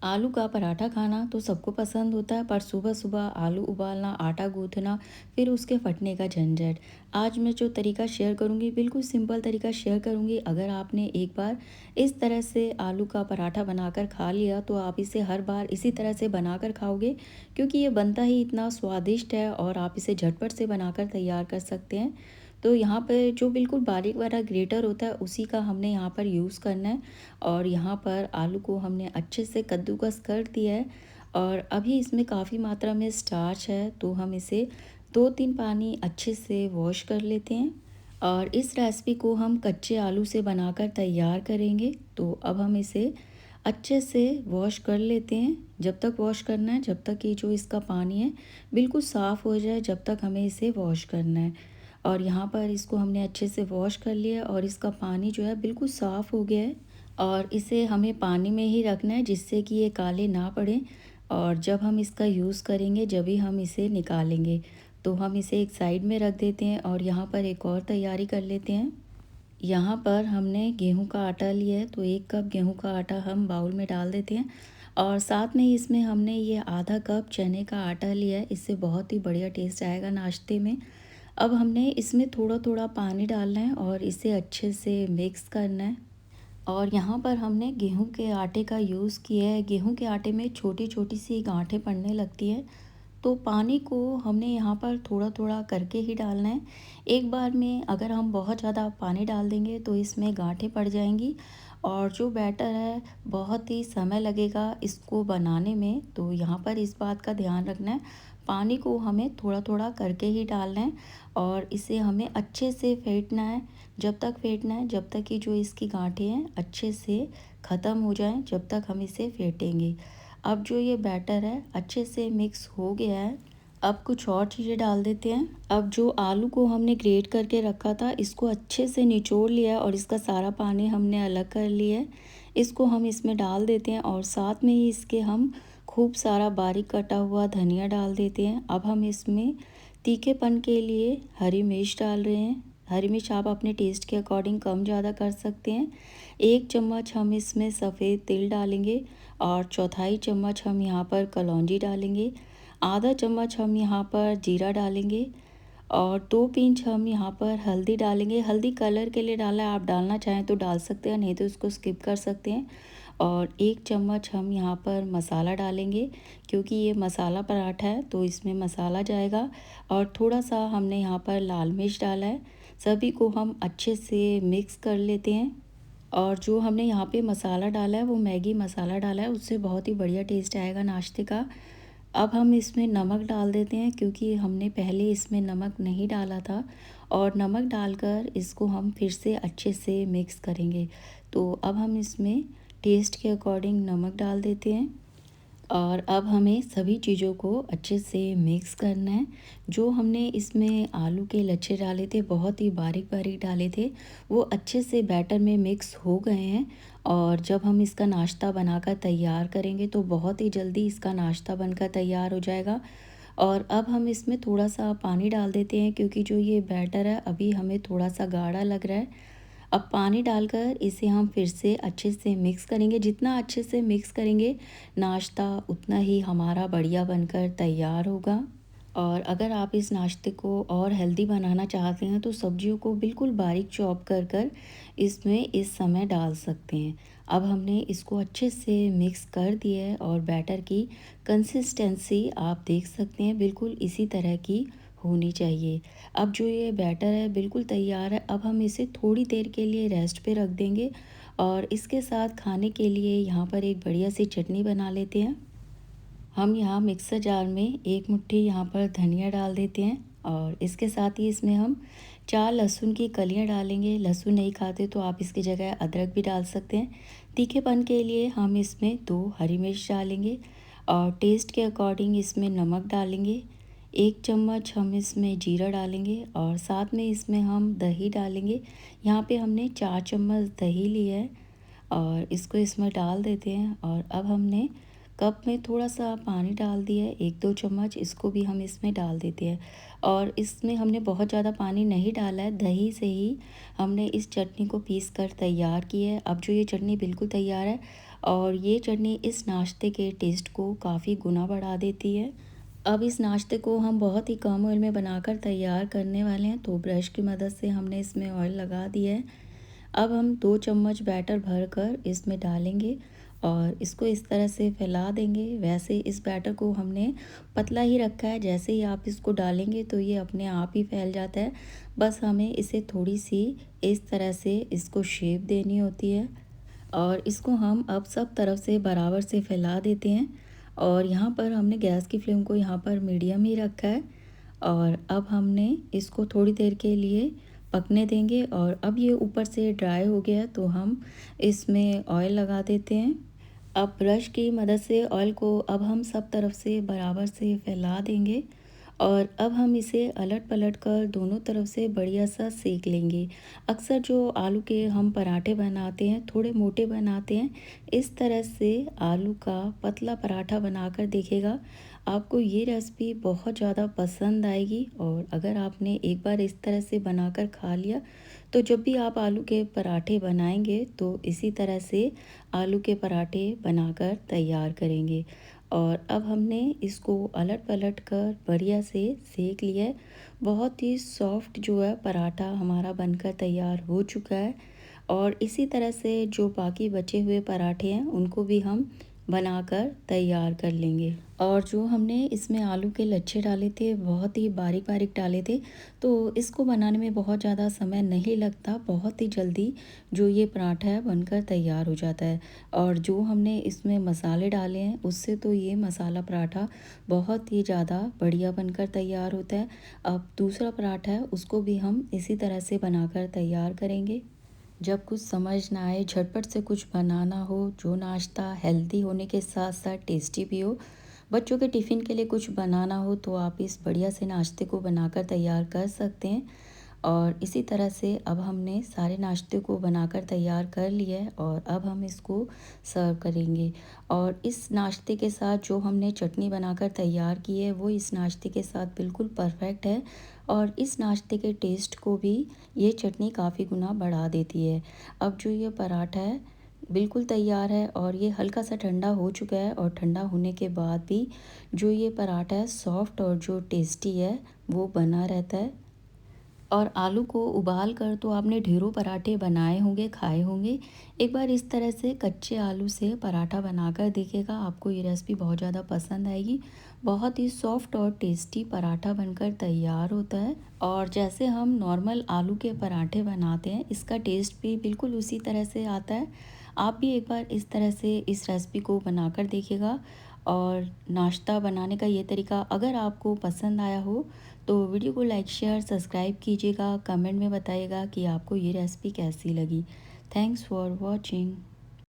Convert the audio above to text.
आलू का पराठा खाना तो सबको पसंद होता है, पर सुबह-सुबह आलू उबालना, आटा गूँथना, फिर उसके फटने का झंझट। आज मैं जो तरीका शेयर करूँगी, बिल्कुल सिंपल तरीका शेयर करूँगी। अगर आपने एक बार इस तरह से आलू का पराठा बनाकर खा लिया, तो आप इसे हर बार इसी तरह से बनाकर खाओगे, क्योंकि ये बनता ही इतना स्वादिष्ट है और आप इसे झटपट से बनाकर तैयार कर सकते हैं। तो यहाँ पे जो बिल्कुल बारीक वाला ग्रेटर होता है, उसी का हमने यहाँ पर यूज़ करना है। और यहाँ पर आलू को हमने अच्छे से कद्दूकस कर दिया है और अभी इसमें काफ़ी मात्रा में स्टार्च है, तो हम इसे 2-3 पानी अच्छे से वॉश कर लेते हैं। और इस रेसिपी को हम कच्चे आलू से बनाकर तैयार करेंगे, तो अब हम इसे अच्छे से वॉश कर लेते हैं। जब तक वॉश करना है, जब तक ये जो इसका पानी है बिल्कुल साफ़ हो जाए, जब तक हमें इसे वॉश करना है। और यहाँ पर इसको हमने अच्छे से वॉश कर लिया और इसका पानी जो है बिल्कुल साफ़ हो गया है। और इसे हमें पानी में ही रखना है, जिससे कि ये काले ना पड़ें। और जब हम इसका यूज़ करेंगे, जब ही हम इसे निकालेंगे। तो हम इसे एक साइड में रख देते हैं और यहाँ पर एक और तैयारी कर लेते हैं। यहाँ पर हमने गेहूं का आटा लिया है, तो 1 कप गेहूं का आटा हम बाउल में डाल देते हैं। और साथ में ही इसमें हमने ये आधा कप चने का आटा लिया है, इससे बहुत ही बढ़िया टेस्ट आएगा नाश्ते में। अब हमने इसमें थोड़ा थोड़ा पानी डालना है और इसे अच्छे से मिक्स करना है। और यहाँ पर हमने गेहूं के आटे का यूज़ किया है। गेहूं के आटे में छोटी छोटी सी गांठें पड़ने लगती हैं, तो पानी को हमने यहाँ पर थोड़ा थोड़ा करके ही डालना है। एक बार में अगर हम बहुत ज़्यादा पानी डाल देंगे, तो इसमें गांठें पड़ जाएंगी और जो बैटर है बहुत ही समय लगेगा इसको बनाने में। तो यहाँ पर इस बात का ध्यान रखना है, पानी को हमें थोड़ा थोड़ा करके ही डालना है और इसे हमें अच्छे से फेंटना है। जब तक फेंटना है, जब तक कि जो इसकी गांठें हैं अच्छे से ख़त्म हो जाएं, जब तक हम इसे फेंटेंगे। अब जो ये बैटर है अच्छे से मिक्स हो गया है। अब कुछ और चीज़ें डाल देते हैं। अब जो आलू को हमने ग्रेट करके रखा था, इसको अच्छे से निचोड़ लिया है और इसका सारा पानी हमने अलग कर लिया है। इसको हम इसमें डाल देते हैं और साथ में ही इसके हम खूब सारा बारीक कटा हुआ धनिया डाल देते हैं। अब हम इसमें तीखेपन के लिए हरी मिर्च डाल रहे हैं। हरी मिर्च आप अपने टेस्ट के अकॉर्डिंग कम ज़्यादा कर सकते हैं। 1 चम्मच हम इसमें सफ़ेद तिल डालेंगे और चौथाई चम्मच हम यहाँ पर कलौंजी डालेंगे। आधा चम्मच हम यहाँ पर जीरा डालेंगे और 2 पिंच हम यहाँ पर हल्दी डालेंगे। हल्दी कलर के लिए डाला है, आप डालना चाहें तो डाल सकते हैं, नहीं तो इसको स्किप कर सकते हैं। और 1 चम्मच हम यहाँ पर मसाला डालेंगे, क्योंकि ये मसाला पराठा है तो इसमें मसाला जाएगा। और थोड़ा सा हमने यहाँ पर लाल मिर्च डाला है। सभी को हम अच्छे से मिक्स कर लेते हैं। और जो हमने यहाँ पे मसाला डाला है वो मैगी मसाला डाला है, उससे बहुत ही बढ़िया टेस्ट आएगा नाश्ते का। अब हम इसमें नमक डाल देते हैं, क्योंकि हमने पहले इसमें नमक नहीं डाला था। और नमक डालकर इसको हम फिर से अच्छे से मिक्स करेंगे। तो अब हम इसमें टेस्ट के अकॉर्डिंग नमक डाल देते हैं और अब हमें सभी चीज़ों को अच्छे से मिक्स करना है। जो हमने इसमें आलू के लच्छे डाले थे, बहुत ही बारीक बारीक डाले थे, वो अच्छे से बैटर में मिक्स हो गए हैं। और जब हम इसका नाश्ता बनाकर तैयार करेंगे, तो बहुत ही जल्दी इसका नाश्ता बनकर तैयार हो जाएगा। और अब हम इसमें थोड़ा सा पानी डाल देते हैं, क्योंकि जो ये बैटर है अभी हमें थोड़ा सा गाढ़ा लग रहा है। अब पानी डालकर इसे हम फिर से अच्छे से मिक्स करेंगे। जितना अच्छे से मिक्स करेंगे, नाश्ता उतना ही हमारा बढ़िया बनकर तैयार होगा। और अगर आप इस नाश्ते को और हेल्दी बनाना चाहते हैं, तो सब्जियों को बिल्कुल बारीक चॉप कर कर इसमें इस समय डाल सकते हैं। अब हमने इसको अच्छे से मिक्स कर दिया है और बैटर की कंसिस्टेंसी आप देख सकते हैं, बिल्कुल इसी तरह की होनी चाहिए। अब जो ये बैटर है बिल्कुल तैयार है। अब हम इसे थोड़ी देर के लिए रेस्ट पे रख देंगे और इसके साथ खाने के लिए यहाँ पर एक बढ़िया सी चटनी बना लेते हैं। हम यहाँ मिक्सर जार में 1 मुट्ठी यहाँ पर धनिया डाल देते हैं और इसके साथ ही इसमें हम 4 लहसुन की कलियाँ डालेंगे। लहसुन नहीं खाते तो आप इसकी जगह अदरक भी डाल सकते हैं। तीखेपन के लिए हम इसमें 2 हरी मिर्च डालेंगे और टेस्ट के अकॉर्डिंग इसमें नमक डालेंगे। 1 चम्मच हम इसमें जीरा डालेंगे और साथ में इसमें हम दही डालेंगे। यहाँ पे हमने 4 चम्मच दही लिया है और इसको इसमें डाल देते हैं। और अब हमने कप में थोड़ा सा पानी डाल दिया है, 1-2 चम्मच, इसको भी हम इसमें डाल देते हैं। और इसमें हमने बहुत ज़्यादा पानी नहीं डाला है, दही से ही हमने इस चटनी को पीस कर तैयार की है। अब जो ये चटनी बिल्कुल तैयार है और ये चटनी इस नाश्ते के टेस्ट को काफ़ी गुना बढ़ा देती है। अब इस नाश्ते को हम बहुत ही कम ऑयल में बनाकर तैयार करने वाले हैं। तो ब्रश की मदद से हमने इसमें ऑयल लगा दिया है। अब हम 2 चम्मच बैटर भरकर इसमें डालेंगे और इसको इस तरह से फैला देंगे। वैसे इस बैटर को हमने पतला ही रखा है, जैसे ही आप इसको डालेंगे तो ये अपने आप ही फैल जाता है। बस हमें इसे थोड़ी सी इस तरह से इसको शेप देनी होती है और इसको हम अब सब तरफ से बराबर से फैला देते हैं। और यहाँ पर हमने गैस की फ्लेम को यहाँ पर मीडियम ही रखा है और अब हमने इसको थोड़ी देर के लिए पकने देंगे। और अब ये ऊपर से ड्राई हो गया है तो हम इसमें ऑयल लगा देते हैं। अब ब्रश की मदद से ऑयल को अब हम सब तरफ से बराबर से फैला देंगे और अब हम इसे अलट पलट कर दोनों तरफ से बढ़िया सा सेक लेंगे। अक्सर जो आलू के हम पराठे बनाते हैं थोड़े मोटे बनाते हैं, इस तरह से आलू का पतला पराठा बनाकर देखिएगा, आपको ये रेसिपी बहुत ज़्यादा पसंद आएगी। और अगर आपने एक बार इस तरह से बनाकर खा लिया तो जब भी आप आलू के पराठे बनाएंगे तो इसी तरह से आलू के पराठे बनाकर तैयार करेंगे। और अब हमने इसको अलट पलट कर बढ़िया से सेक लिया है। बहुत ही सॉफ्ट जो है पराठा हमारा बनकर तैयार हो चुका है। और इसी तरह से जो बाकी बचे हुए पराठे हैं उनको भी हम बनाकर तैयार कर लेंगे। और जो हमने इसमें आलू के लच्छे डाले थे बहुत ही बारीक बारीक डाले थे, तो इसको बनाने में बहुत ज़्यादा समय नहीं लगता, बहुत ही जल्दी जो ये पराठा है बनकर तैयार हो जाता है। और जो हमने इसमें मसाले डाले हैं उससे तो ये मसाला पराठा बहुत ही ज़्यादा बढ़िया बनकर तैयार होता है। अब दूसरा पराठा है उसको भी हम इसी तरह से बनाकर तैयार करेंगे। जब कुछ समझ ना आए, झटपट से कुछ बनाना हो, जो नाश्ता हेल्दी होने के साथ साथ टेस्टी भी हो, बच्चों के टिफ़िन के लिए कुछ बनाना हो तो आप इस बढ़िया से नाश्ते को बनाकर तैयार कर सकते हैं। और इसी तरह से अब हमने सारे नाश्ते को बनाकर तैयार कर लिया है और अब हम इसको सर्व करेंगे। और इस नाश्ते के साथ जो हमने चटनी बनाकर तैयार की है वो इस नाश्ते के साथ बिल्कुल परफेक्ट है। और इस नाश्ते के टेस्ट को भी ये चटनी काफ़ी गुना बढ़ा देती है। अब जो ये पराठा है बिल्कुल तैयार है और ये हल्का सा ठंडा हो चुका है और ठंडा होने के बाद भी जो ये पराठा है सॉफ्ट और जो टेस्टी है वो बना रहता है। और आलू को उबाल कर तो आपने ढेरों पराठे बनाए होंगे, खाए होंगे। एक बार इस तरह से कच्चे आलू से पराठा बनाकर देखिएगा, आपको ये रेसिपी बहुत ज़्यादा पसंद आएगी। बहुत ही सॉफ्ट और टेस्टी पराठा बनकर तैयार होता है। और जैसे हम नॉर्मल आलू के पराठे बनाते हैं इसका टेस्ट भी बिल्कुल उसी तरह से आता है। आप भी एक बार इस तरह से इस रेसिपी को बनाकर देखिएगा। और नाश्ता बनाने का ये तरीका अगर आपको पसंद आया हो तो वीडियो को लाइक शेयर सब्सक्राइब कीजिएगा, कमेंट में बताइएगा कि आपको ये रेसिपी कैसी लगी। Thanks for watching.